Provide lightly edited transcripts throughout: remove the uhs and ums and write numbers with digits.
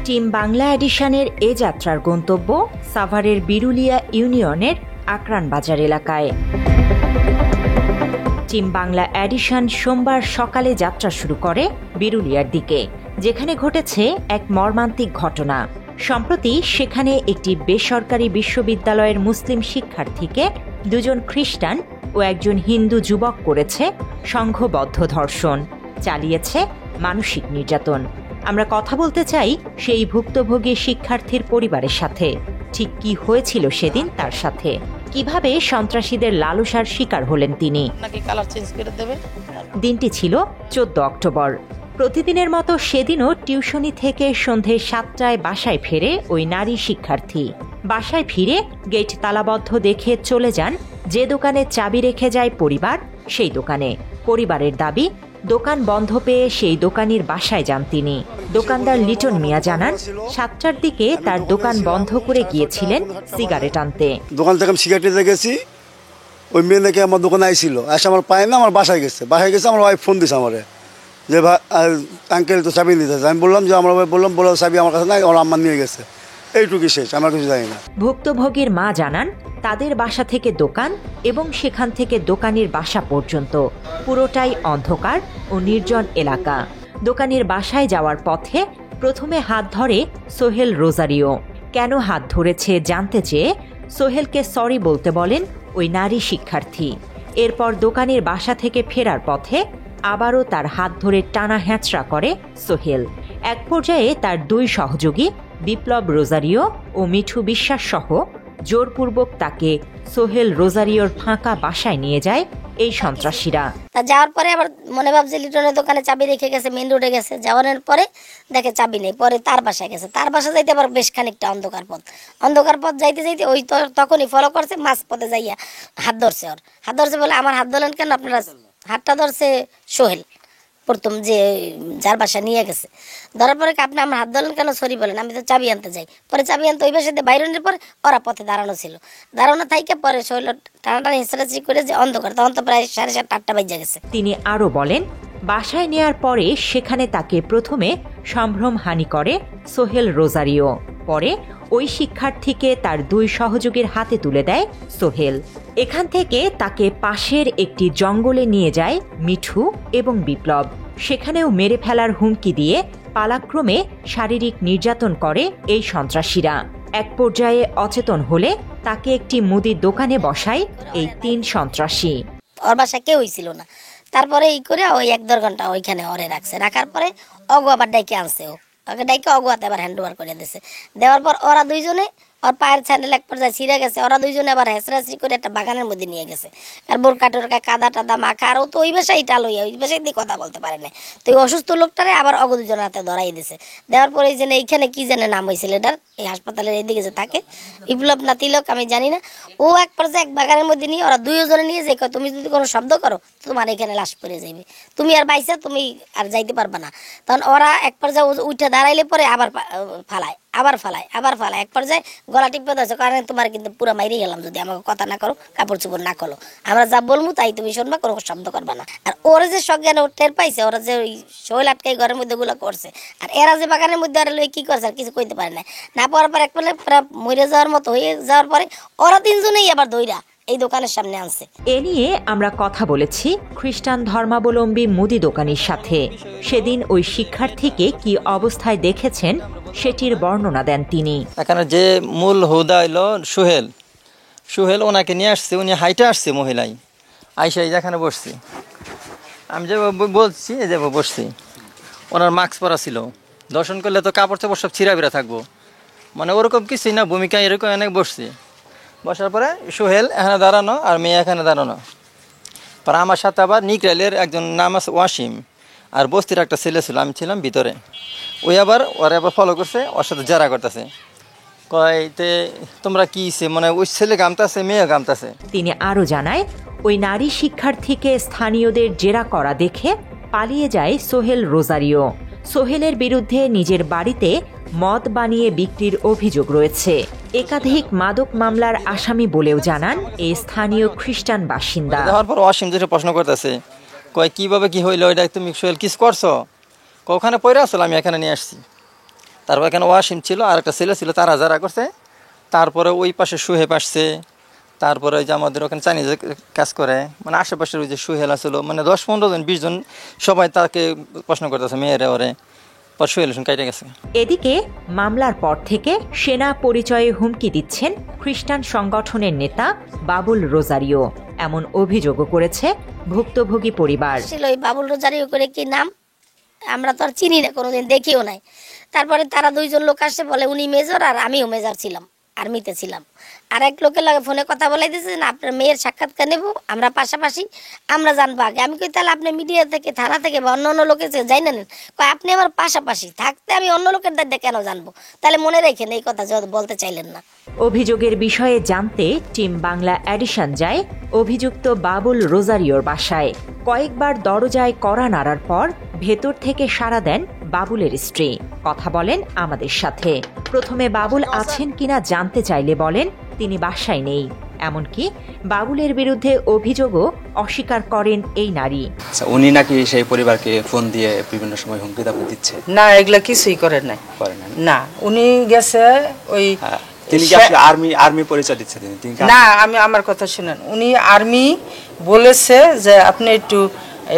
Team Bangla এডিশনের এ যাত্রার গন্তব্য সাভারের বিরুলিয়া ইউনিয়নের আকরান বাজার এলাকায়। টিম বাংলা এডিশন সোমবার সকালে যাত্রা শুরু করে বিরুলিয়ার দিকে, যেখানে ঘটেছে এক মর্মান্তিক ঘটনা। সম্প্রতি সেখানে একটি বেসরকারি বিশ্ববিদ্যালয়ের মুসলিম শিক্ষার্থীকে দুজন খ্রিস্টান ও একজন হিন্দু যুবক করেছে সংঘবদ্ধ ধর্ষণ, চালিয়েছে মানসিক নির্যাতন। আমরা কথা বলতে চাই সেই ভুক্তভোগী শিক্ষার্থীর পরিবারের সাথে। ঠিক কি হয়েছিল সেদিন তার সাথে, কিভাবে সন্ত্রাসীদের লালসার শিকার হলেন তিনি। দিনটি ছিল 14 অক্টোবর। প্রতিদিনের মতো সেদিনও টিউশনি থেকে সন্ধে 7টায় বাসায় ফেরে ওই নারী শিক্ষার্থী। বাসায় ফিরে গেট তালাবদ্ধ দেখে চলে যান যে দোকানে চাবি রেখে যায় পরিবার, সেই দোকানে। পরিবারের দাবি, দোকান বন্ধ পেয়ে সেই দোকানির বাসায় যান তিনি। দোকানদার লিটন মিয়া জানান, 7টার দিকে তার দোকান বন্ধ করে গিয়েছিলেন সিগারেট আনতে। দোকান থেকে আমি সিগারেট নিতে গেছি, ওই মেয়ে নাকি আমার দোকানে আইছিল, এসে আমার পায় না, আমার বাসায় গেছে। আমার ওয়াইফ ফোন দিছে আমারে যে আঙ্কেল তো চাবি নিতে। আমি বললাম যে আমার বললাম চাবি আমার কাছে নাই, ওর আম্মা নিয়ে গেছে। এইটুকুই শেষ, আমার কিছু জানি না। ভুক্তভোগীর মা জানান, তাদের বাসা থেকে দোকান এবং সেখান থেকে দোকানির বাসা পর্যন্ত পুরোটাই অন্ধকার ও নির্জন এলাকা। দোকানির বাসায় যাওয়ার পথে প্রথমে হাত ধরে সোহেল রোজারিও। কেন হাত ধরেছে জানতে চেয়ে সোহেলকে সরি বলতে বলেন ওই নারী শিক্ষার্থী। এরপর দোকানের বাসা থেকে ফেরার পথে আবারও তার হাত ধরে টানা হ্যাঁচড়া করে সোহেল। এক পর্যায়ে তার দুই সহযোগী বিপ্লব রোজারিও ও মিঠু বিশ্বাস সহ জোরপূর্বক তাকে সোহেল রোজারিওর ফাঁকা বাসায় নিয়ে যায় এই সন্ত্রাসীরা। যাওয়ার পরে আবার মনে ভাবছে লিটনের দোকানে চাবি রেখে গেছে, মেন রোডে গেছে। যাওয়ার পরে দেখে চাবি নেই, পরে তার বাসায় গেছে। তার বাসা যাইতে আবার বেশ খানিকটা অন্ধকার পথ যাইতে যাইতে ওই তখনই ফলো করছে, মাঝ পথে যাইয়া হাত ধরছে। হাত ধরছে বলে, আমার হাত ধরলেন কেন আপনারা? হাতটা ধরছে সোহেল প্রথম, যে যার বাসা নিয়ে গেছে। ধরার পরে আপনি আমার হাত ধরলেন কেন? সরি বলেন, আমি তো চাবি আনতে যাই। পরে চাবি আনতে ওই বাসাতে বাইরনের পরে ওরা পথে দাঁড়ানো ছিল। দাঁড়ানো থাইকে পরে সোহেল টানাটানি হিঁচড়াচি করে যে অন্ধকার, তখন তো প্রায় 7:30 8টা বাজে গেছে। তিনি আরও বলেন, বাসায় নেয়ার পরে সেখানে তাকে প্রথমে সম্ভ্রমহানি করে সোহেল রোজারিও। পরে ওই শিক্ষার্থীকে তার দুই সহযোগীর হাতে তুলে দেয় সোহেল। এখান থেকে তাকে পাশের একটি জঙ্গলে নিয়ে যায় মিঠু এবং বিপ্লব। সেখানেও মেরে ফেলার হুমকি দিয়ে পালাক্রমে শারীরিক নির্যাতন করে এই সন্ত্রাসীরা। এক পর্যায়ে অচেতন হলে তাকে একটি মুদির দোকানে বসায় এই 3 সন্ত্রাসী। ওর বাসায় কেউই ছিল না। তারপরে এই করে ওই 1-1.5 ঘন্টা ওইখানে ওরে রাখছে। রাখার পরে অগু আবার ডাইকে আনছে, ওকে ডাইকে অগুয়াতে আবার হ্যান্ড ওভার করে দিয়েছে। দেওয়ার পর ওরা দুইজনে, ওর পায়ের স্যান্ডেল এক পর্যায়ে ছিঁড়ে গেছে, ওরা দুইজনে আবার হেঁচড়াচড়ি করে একটা বাগানের মধ্যে নিয়ে গেছে। আর বোরকা টোরকা কাদা টাদা মাখা, আর ও তো ওই বাসায় টালইয়া, ওই বাসায় দিয়ে কথা বলতে পারে না। তো ওই অসুস্থ লোকটারে আবার অগু দুজনের হাতে ধরাই দিছে। দেওয়ার পরে এই যে এইখানে কি জানে নাম হয়েছিল এটার, এই হাসপাতালের এইদিকে যে থাকে, বিপ্লব না তিলক আমি জানি না, ও এক পর্যায়ে এক বাগানের মধ্যে নিয়ে ওরা দুইজনে নিয়ে যে তুমি যদি কোনো শব্দ করো তোমার এখানে লাশ পড়ে যাইবে, তুমি আর বাইসা তুমি আর যাইতে পারবা না। তখন ওরা এক পর্যায়ে উঠে দাঁড়াইলে পরে আবার ফালায়, এক পর্যায়ে গলা টিপে ধরছে, কারণ তোমার কিন্তু পুরো মাইরে গেলাম যদি আমাকে কথা না করো, কাপড় চোপড় না করো, আমরা যা বলবো তাই তুমি শুনবা, কোনো শব্দ করবা না। আর ওরা যে সজ্ঞানে টের পাইছে, ওরা যে ওই শৈল আটকাই ঘরের মধ্যে গুলো করছে, আর এরা যে বাগানের মধ্যে আর কি করছে আর কিছু কইতে পারে না পাওয়ার পর এক পরে মরে যাওয়ার মতো হয়ে যাওয়ার পরে ওরা 3 জনেই আবার দইরা এই দোকানের সামনে আনছে। এ নিয়ে আমরা কথা বলেছি খ্রিস্টান ধর্মাবলম্বী মুদি দোকানির সাথে। সেদিন ওই শিক্ষার্থীকে কি অবস্থায় দেখেছেন সেটির বর্ণনা দেন তিনি। এখানে যে মূল হুদা হইল সোহেল, ওনাকে নিয়ে আসছে, উনি হাইটে আসছে মহিলাই, আইসাই যেখানে বসছি, আমি যে বলছি যে বসছি, ওনার মাস্ক পরা ছিল। দর্শন করলে তো কাপড় চাপড় সব ছিঁড়া থাকবো, মানে ওরকম কিছুই না, ভূমিকা এরকম অনেক বসছি। বসার পরে সোহেল এখানে দাঁড়ানো আর মেয়ে এখানে দাঁড়ানো। পরে আমার সাথে আবার নিকরাইলের একজন নাম আছে ওয়াসিম, আর বস্তির একটা ছেলে ছিল, আমি ছিলাম ভিতরে। ওই আবার ওরা আবার ফলো করছে, ওর সাথে জেরা করতেছে, কয়তে তোমরা কি মানে ওই ছেলে গামতাছে, মেয়ে গামতাছে। তিনি আরও জানায়, ওই নারী শিক্ষার্থীকে স্থানীয়দের জেরা করা দেখে পালিয়ে যায় সোহেল রোজারিও। সোহেলের বিরুদ্ধে নিজের বাড়িতে মদ বানিয়ে বিক্রির অভিযোগ রয়েছে। একাধিক মাদক মামলার আসামি বলেও জানান এই স্থানীয় খ্রিস্টান বাসিন্দা। দেওয়ার পর ওয়াসিম যেটা প্রশ্ন করতেছে, কিভাবে কি হইলো, এটা তুমি সোহেল কিস করছো? ওখানে পড়ে আসলো, আমি এখানে নিয়ে আসছি। তারপর এখানে ওয়াসিম ছিল, আর একটা ছেলে ছিল, তারা যারা করছে। তারপরে ওই পাশে সুহেব আসছে, তারপরে ওই যে আমাদের ওখানে চাইনিজ কাজ করে, মানে আশেপাশের ওই যে সুহেল আসলো, মানে 10-15 জন 20 জন সবাই তাকে প্রশ্ন করতেছে মেয়েরা ওরে, পর সুহেল কেটে গেছে। এদিকে মামলার পর থেকে সেনা পরিচয়ে হুমকি দিচ্ছেন খ্রিস্টান সংগঠনের নেতা বাবুল রোজারিও, এমন অভিযোগও করেছে ভুক্তভোগী পরিবার। ছিল ওই বাবুল রোজারিও করে কি নাম, আমরা তো আর চিনি না, কোনোদিন দেখিও নাই। তারপরে তারা 2 জন লোক আসছে, বলে উনি মেজর আর আমিও মেজর ছিলাম, আর্মিতে ছিলাম। আর এক লোকের লাগে ফোনে কথা বলাই দিয়েছে না, আপনার মেয়ের সাক্ষাৎকার নেব, আমরা পাশাপাশি, আমরা জানবো আগে। আমি কই তাহলে আপনি মিডিয়া থেকে, থানা থেকে বা অন্য অন্য লোকের যাই না নেন, কয় আপনি আমার পাশাপাশি থাকতে আমি অন্য লোকের দায়িত্বে কেন জানবো? তাহলে মনে রেখেন এই কথা বলতে চাইলেন না। অভিযোগের বিষয়ে জানতে টিম বাংলা এডিশন যায় অভিযুক্ত বাবুল রোজারিওর বাসায়। কয়েকবার দরজায় কড়া নাড়ার পর ভেতর থেকে সাড়া দেন বাবুলের স্ত্রী। কথা বলেন আমাদের সাথে। প্রথমে বাবুল আছেন কিনা জানতে চাইলে বলেন তিনি বাসায় নেই। এমনকি বাবুলের বিরুদ্ধে অভিযোগও অস্বীকার করেন এই নারী। উনি নাকি সেই পরিবারকে ফোন দিয়ে বিভিন্ন সময় হুমকি দামকি দিচ্ছে। না, এগুলা কিছুই করেন নাই। না, উনি গেছে ওই তিনি কি আর্মি পরিচয় দিচ্ছে তিনি? না, আমার কথা শুনেন। উনি আর্মি বলেছে যে আপনি একটু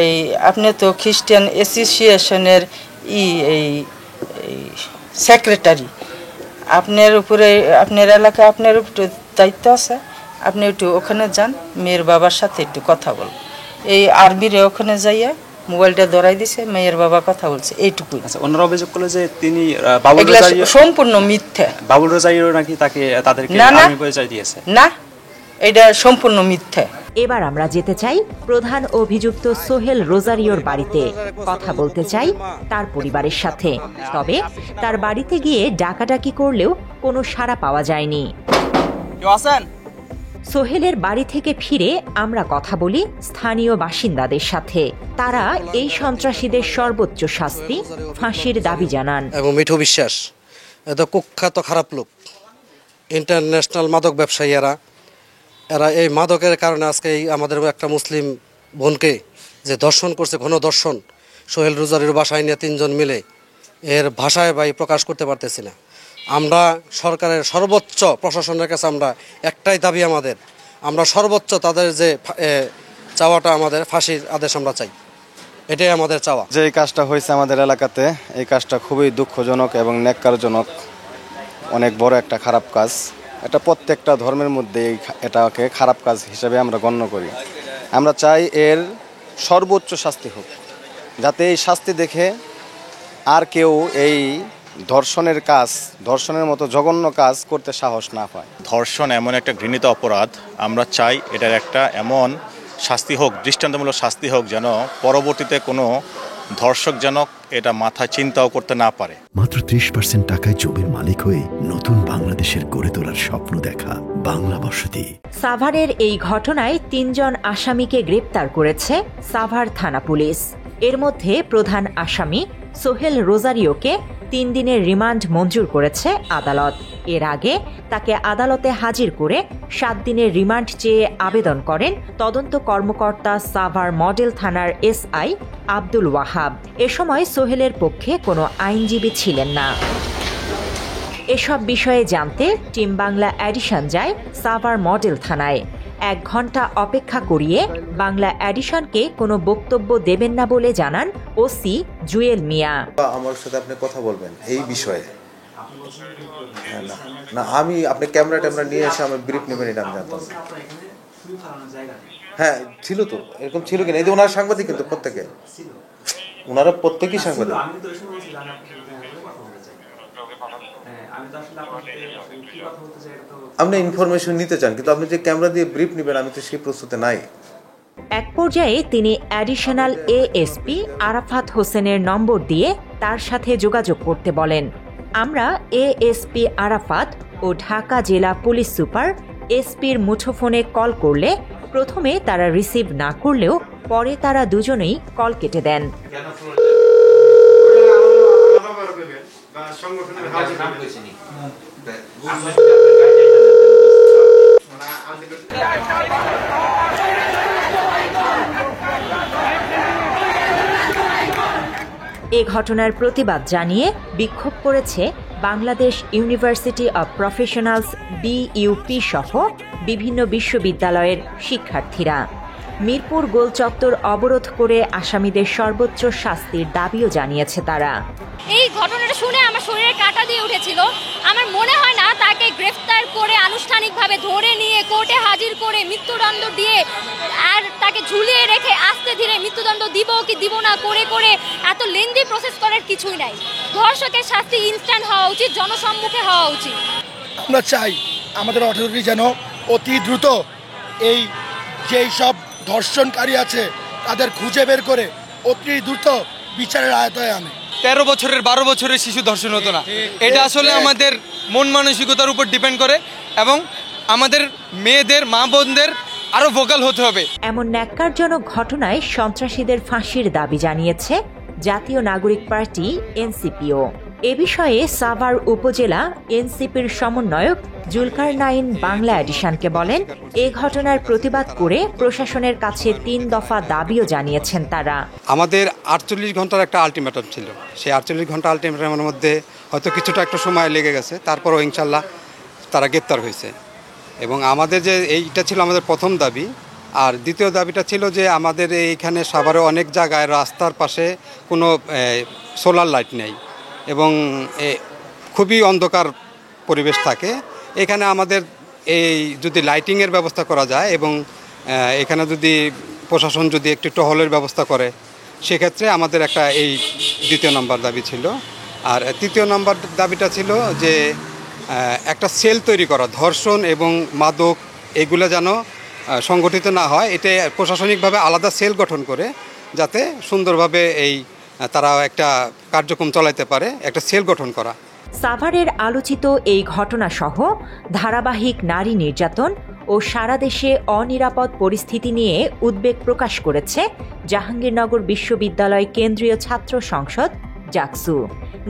এই, আপনি তো খ্রিস্টান অ্যাসোসিয়েশনের এই সেক্রেটারি, আপনার উপরে, আপনার এলাকায় আপনার একটু দায়িত্ব আছে, আপনি একটু ওখানে যান, মেয়ের বাবার সাথে একটু কথা বল। এই আর্মিরে ওখানে যাইয়া মোবাইলটা ধরাই দিছে, মেয়ের বাবা কথা বলছে, এইটুকুই। আচ্ছা, অন্যরা অভিযোগ করলো যে তিনি বাবুল রোজারিও সম্পূর্ণ মিথ্যা। বাবুল রোজারিও নাকি তাদেরকে আর্মি পরিচয় দিয়েছে। না, এটা সম্পূর্ণ মিথ্যা। এবার আমরা যেতে চাই প্রধান অভিযুক্ত সোহেল রোজারিওর বাড়িতে। কথা বলতে চাই তার পরিবারের সাথে। তবে তার বাড়িতে গিয়ে ডাকাডাকি করলেও কোনো সাড়া পাওয়া যায়নি। সোহেলের বাড়ি থেকে ফিরে আমরা কথা বলি স্থানীয় বাসিন্দাদের সাথে। তারা এই সন্ত্রাসীদের সর্বোচ্চ শাস্তি, ফাঁসির দাবি জানান। এবং মিঠু বিশ্বাস এত কুখ্যাত খারাপ লোক, ইন্টারন্যাশনাল মাদক ব্যবসায়ী। এরা এই মাদকের কারণে আজকে এই আমাদের একটা মুসলিম বোনকে যে দর্শন করছে, ঘন দর্শন, সোহেল রোজারির বাসায় নিয়ে 3 জন মিলে, এর ভাষায় ভাই প্রকাশ করতে পারতেছি না। আমরা সরকারের সর্বোচ্চ প্রশাসনের কাছে আমরা একটাই দাবি আমাদের, আমরা সর্বোচ্চ তাদের যে চাওয়াটা, আমাদের ফাঁসির আদেশ আমরা চাই, এটাই আমাদের চাওয়া। যে এই কাজটা হয়েছে আমাদের এলাকাতে, এই কাজটা খুবই দুঃখজনক এবং ন্যাক্কারজনক, অনেক বড় একটা খারাপ কাজ। এটা প্রত্যেকটা ধর্মের মধ্যে এটাকে খারাপ কাজ হিসেবে আমরা গণ্য করি। আমরা চাই এর সর্বোচ্চ শাস্তি হোক, যাতে এই শাস্তি দেখে আর কেউ এই ধর্ষণের মতো জঘন্য কাজ করতে সাহস না পায়। ধর্ষণ এমন একটা ঘৃণিত অপরাধ, আমরা চাই এটার একটা এমন শাস্তি হোক, দৃষ্টান্তমূলক শাস্তি হোক, যেন পরবর্তীতে কোনো ধর্ষক যেন এটা মাথায় চিন্তাও করতে না পারে। মাত্র 30% টাকায় জমির মালিক হয়ে নতুন বাংলাদেশের গড়ে তোলার স্বপ্ন দেখা বাংলা বসতি। সাভারের এই ঘটনায় 3 জন আসামিকে গ্রেপ্তার করেছে সাভার থানা পুলিশ। এর মধ্যে প্রধান আসামি সোহেল রোজারিওকে 3 দিনের রিমান্ড মঞ্জুর করেছে আদালত। এর আগে তাকে আদালতে হাজির করে 7 দিনের রিমান্ড চেয়ে আবেদন করেন তদন্ত কর্মকর্তা সাভার মডেল থানার এসআই আব্দুল ওয়াহাব। এ সময় সোহেলের পক্ষে কোনো আইনজীবী ছিলেন না। এসব বিষয়ে জানতে টিম বাংলা এডিশন যায় সাভার মডেল থানায়। 1 ঘন্টা অপেক্ষা করিয়ে বাংলা এডিশনকে কোনো বক্তব্য দেবেন না বলে জানান ওসি জুয়েল মিয়া। আমার সাথে আপনি কথা বলবেন এই বিষয়ে? না, আমি আপনি ক্যামেরা নিয়ে এসে আমার ব্রিফ নেবেন, এটা আমি জানতাম। হ্যাঁ, ছিল তো, এরকম ছিল কিনা? এই যে ওনারা সাংবাদিক, কিন্তু ওনারা প্রত্যেকেই সাংবাদিক। আপনি ইনফরমেশন নিতে চান, কিন্তু আপনি যে ক্যামেরা দিয়ে ব্রিফ নেবেন, আমি তো সেই প্রস্তুতে নাই। এক পর্যায়ে তিনি অ্যাডিশনাল এএসপি আরাফাত হোসেনের নম্বর দিয়ে তার সাথে যোগাযোগ করতে বলেন। আমরা এএসপি আরাফাত ও ঢাকা জেলা পুলিশ সুপার এসপির মুঠোফোনে কল করলে প্রথমে তারা রিসিভ না করলেও পরে তারা দুজনেই কল কেটে দেন। এ ঘটনার প্রতিবাদ জানিয়ে বিক্ষোভ করেছে Bangladesh university of professionals BUP সহ বিভিন্ন বিশ্ববিদ্যালয়ের শিক্ষার্থীরা। মিরপুর গোলচত্বর অবরোধ করে আসামিদের সর্বোচ্চ শাস্তির দাবিও জানিয়েছে তারা। এই ঘটনাটা শুনে আমার শরীরে কাঁটা দিয়ে উঠেছিল। আমার মনে হয় না তাকে গ্রেফতার করে আনুষ্ঠানিকভাবে ধরে নিয়ে কোর্টে হাজির করে মৃত্যুদণ্ড দিয়ে আর তাকে ঝুলিয়ে রেখে আস্তে ধীরে মৃত্যুদণ্ড দিব কি দিব না করে করে এত লেন্দি প্রসেস করার কিছুই নাই। ধর্ষকের শাস্তি ইনস্ট্যান্ট হওয়া উচিত, জনসম্মুখে হওয়া উচিত। আমরা চাই আমাদের অথরিটি যেন অতি দ্রুত এই যেই সব ধর্ষণকারী আছে তাদের খুঁজে বের করে অতি দ্রুত বিচারের আয়তায় আনে। 13 বছরের 12 বছরের শিশু ধর্ষণ হতো না। এটা আসলে আমাদের মন মানসিকতার উপর ডিপেন্ড করে এবং আমাদের মেয়েদের মা বোনদের আরো ভোকাল হতে হবে। এমন ন্যাক্কারজনক ঘটনায় সন্ত্রাসীদের ফাঁসির দাবি জানিয়েছে জাতীয় নাগরিক পার্টি NCPও। এ বিষয়ে সাভার উপজেলা এনসিপির সমন্বয়ক জুলকারনাইন বাংলা এডিশনকে বলেন, এ ঘটনার প্রতিবাদ করে প্রশাসনের কাছে 3 দফা দাবিও জানিয়েছেন তারা। আমাদের 48 ঘন্টার একটা আলটিমেটাম ছিল। সেই 48 ঘন্টা আলটিমেটামের মধ্যে হয়তো কিছুটা একটা সময় লেগে গেছে, তারপরও ইনশাল্লাহ তারা গ্রেপ্তার হয়েছে। এবং আমাদের যে এইটা ছিল আমাদের প্রথম দাবি। আর দ্বিতীয় দাবিটা ছিল যে আমাদের এইখানে সাভারে অনেক জায়গায় রাস্তার পাশে কোনো সোলার লাইট নেই এবং খুবই অন্ধকার পরিবেশ থাকে। এখানে আমাদের এই যদি লাইটিংয়ের ব্যবস্থা করা যায় এবং এখানে যদি প্রশাসন যদি একটু টহলের ব্যবস্থা করে, সেক্ষেত্রে আমাদের একটা এই দ্বিতীয় নম্বর দাবি ছিল। আর তৃতীয় নম্বর দাবিটা ছিল যে একটা সেল তৈরি করা, ধর্ষণ এবং মাদক এগুলো যেন সংগঠিত না হয়, এটা প্রশাসনিকভাবে আলাদা সেল গঠন করে যাতে সুন্দরভাবে তারা একটা কার্যক্রম চালাতে পারে, একটা সেল গঠন করা। সাভারের আলোচিত এই ঘটনা সহ ধারাবাহিক নারী নির্যাতন ও সারা দেশে অনিরাপদ পরিস্থিতি নিয়ে উদ্বেগ প্রকাশ করেছে জাহাঙ্গীরনগর বিশ্ববিদ্যালয় কেন্দ্রীয় ছাত্র সংসদ জাকসু।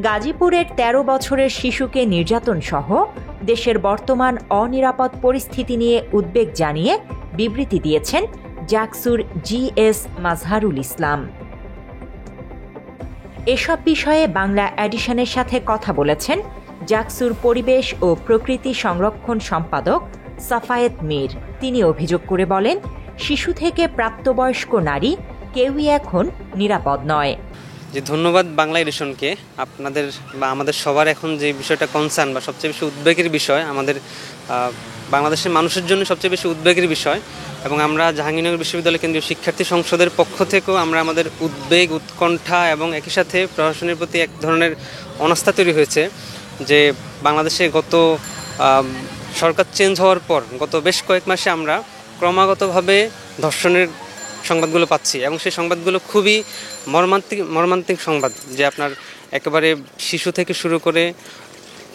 গাজীপুরের 13 বছরের শিশুকে নির্যাতন সহ দেশের বর্তমান অনিরাপদ পরিস্থিতি নিয়ে উদ্বেগ জানিয়ে বিবৃতি দিয়েছেন জাকসুর GS মাজহারুল ইসলাম। এসব বিষয়ে বাংলা এডিশনের সাথে কথা বলেছেন জাকসুর পরিবেশ ও প্রকৃতি সংরক্ষণ সম্পাদক সাফায়েত মীর। তিনি অভিযোগ করে বলেন, শিশু থেকে প্রাপ্তবয়স্ক নারী কেউই এখন নিরাপদ নয়। যে ধন্যবাদ বাংলা এডিশনকে, আপনাদের বা আমাদের সবার এখন যে বিষয়টা কনসার্ন বা সবচেয়ে বেশি উদ্বেগের বিষয়, আমাদের বাংলাদেশের মানুষের জন্য সবচেয়ে বেশি উদ্বেগের বিষয়। এবং আমরা জাহাঙ্গীরনগর বিশ্ববিদ্যালয় কেন্দ্রীয় শিক্ষার্থী সংসদের পক্ষ থেকেও আমরা আমাদের উদ্বেগ, উৎকণ্ঠা এবং একই সাথে প্রশাসনের প্রতি এক ধরনের অনাস্থা তৈরি হয়েছে যে বাংলাদেশে গত সরকার চেঞ্জ হওয়ার পর গত বেশ কয়েক মাসে আমরা ক্রমাগতভাবে ধর্ষণের সংবাদগুলো পাচ্ছি এবং সেই সংবাদগুলো খুবই মর্মান্তিক সংবাদ, যে আপনার একেবারে শিশু থেকে শুরু করে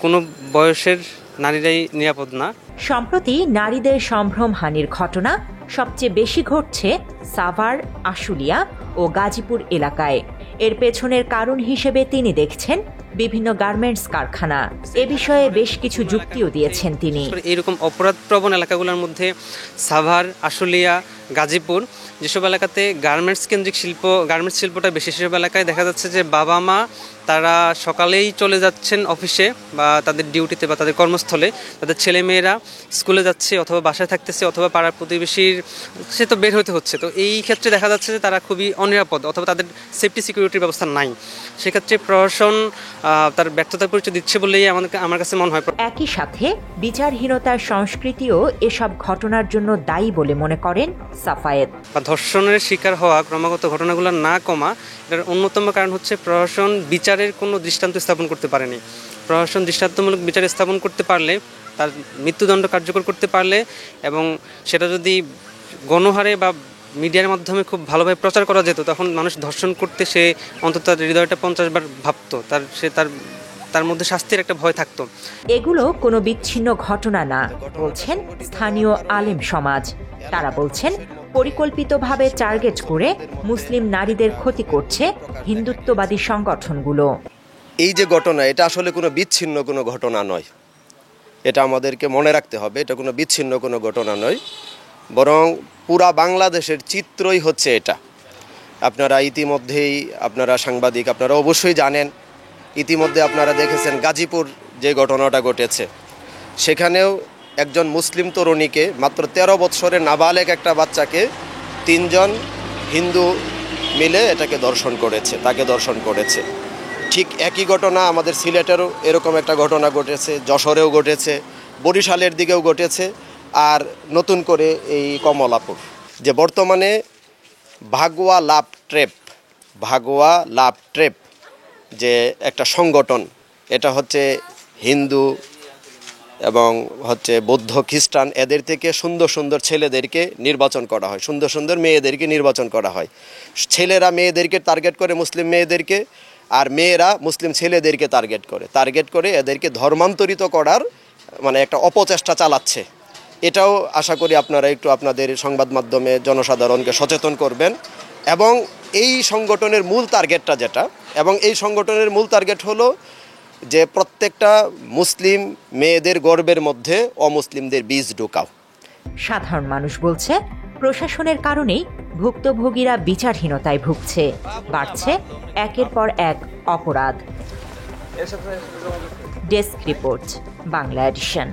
কোনো বয়সের নারীরাই নিরাপদ না। সম্প্রতি নারীদের সম্ভ্রমহানির ঘটনা সবচেয়ে বেশি ঘটছে সাভার, আশুলিয়া ও গাজীপুর এলাকায়। এর পেছনের কারণ হিসেবে তিনি দেখছেন বিভিন্ন গার্মেন্টস কারখানা। এ বিষয়ে বেশ কিছু যুক্তিও দিয়েছেন তিনি। এইরকম অপরাধপ্রবণ এলাকাগুলোর মধ্যে সাভার, আশুলিয়া, গাজীপুর, যেসব এলাকাতে গার্মেন্টস কেন্দ্রিক গার্মেন্টস শিল্পটা বেশি, সেসব এলাকায় দেখা যাচ্ছে যে বাবা মা তারা সকালেই চলে যাচ্ছেন অফিসে বা তাদের ডিউটিতে বা তাদের কর্মস্থলে, তাদের ছেলে মেয়েরা স্কুলে যাচ্ছে অথবা বাসায় থাকতেছে অথবা পাড়ার প্রতিবেশীর সে তো বের হতে হচ্ছে। তো এই ক্ষেত্রে দেখা যাচ্ছে যে তারা খুবই অনিরাপদ অথবা তাদের সেফটি সিকিউরিটির ব্যবস্থা নাই। সেক্ষেত্রে প্রশাসন তার ব্যর্থতার পরিচয় দিচ্ছে বলেই আমার কাছে মনে হয়। একই সাথে বিচারহীনতার সংস্কৃতিও এসব ঘটনার জন্য দায়ী বলে মনে করেন সাফায়েত। ধর্ষণের শিকার হওয়া ক্রমাগত ঘটনাগুলো না কমা, এটার অন্যতম কারণ হচ্ছে প্রশাসন বিচারের কোনো দৃষ্টান্ত স্থাপন করতে পারেনি। প্রশাসন দৃষ্টান্তমূলক বিচার স্থাপন করতে পারলে, তার মৃত্যুদণ্ড কার্যকর করতে পারলে এবং সেটা যদি গণহারে বা মিডিয়ার মাধ্যমে খুব ভালোভাবে প্রচার করা যেত, তখন মানুষ ধর্ষণ করতে সে অন্তত তার হৃদয়টা 50 বার ভাবতো, তার মধ্যে শাস্তির একটা ভয় থাকতো। এগুলো কোনো বিচ্ছিন্ন ঘটনা না বলছেন স্থানীয় আলেম সমাজ। তারা বলছেন, পরিকল্পিতভাবে টার্গেট করে মুসলিম নারীদের ক্ষতি করছে হিন্দুত্ববাদী সংগঠনগুলো। এই যে ঘটনা, এটা আসলে কোনো বিচ্ছিন্ন কোনো ঘটনা নয়, এটা আমাদেরকে মনে রাখতে হবে। এটা কোনো বিচ্ছিন্ন কোনো ঘটনা নয়, বরং পুরা বাংলাদেশের চিত্রই হচ্ছে এটা। আপনারা ইতিমধ্যেই আপনারা সাংবাদিক, আপনারা অবশ্যই জানেন, ইতিমধ্যে আপনারা দেখেছেন গাজীপুর যে ঘটনাটা ঘটেছে, সেখানেও একজন মুসলিম তরুণীকে, মাত্র 13 বৎসরের নাবালেগ একটা বাচ্চাকে 3 জন হিন্দু মিলে এটাকে দর্শন করেছে, তাকে দর্শন করেছে। ঠিক একই ঘটনা আমাদের সিলেটেরও এরকম একটা ঘটনা ঘটেছে, যশোরেও ঘটেছে, বরিশালের দিকেও ঘটেছে, আর নতুন করে এই কমলাপুর। যে বর্তমানে ভাগোয়া লাভ ট্রেপ যে একটা সংগঠন, এটা হচ্ছে হিন্দু এবং হচ্ছে বৌদ্ধ খ্রিস্টান, এদের থেকে সুন্দর সুন্দর ছেলেদেরকে নির্বাচন করা হয়, সুন্দর সুন্দর মেয়েদেরকে নির্বাচন করা হয়। ছেলেরা মেয়েদেরকে টার্গেট করে, মুসলিম মেয়েদেরকে, আর মেয়েরা মুসলিম ছেলেদেরকে টার্গেট করে এদেরকে ধর্মান্তরিত করার মানে একটা অপচেষ্টা চালাচ্ছে। এটাও আশা করি আপনারা একটু আপনাদের সংবাদ মাধ্যমে জনসাধারণকে সচেতন করবেন। এবং এই সংগঠনের মূল টার্গেটটা যেটা, এবং এই সংগঠনের মূল টার্গেট হলো যে প্রত্যেকটা মুসলিম মেয়েদের গর্বের মধ্যে অমুসলিমদের বীজ ঢোকাও। সাধারণ মানুষ বলছে, প্রশাসনের কারণেই ভুক্তভোগীরা বিচারহীনতায় ভুগছে, বাড়ছে একের পর এক অপরাধ। Desk report, Bangla addition.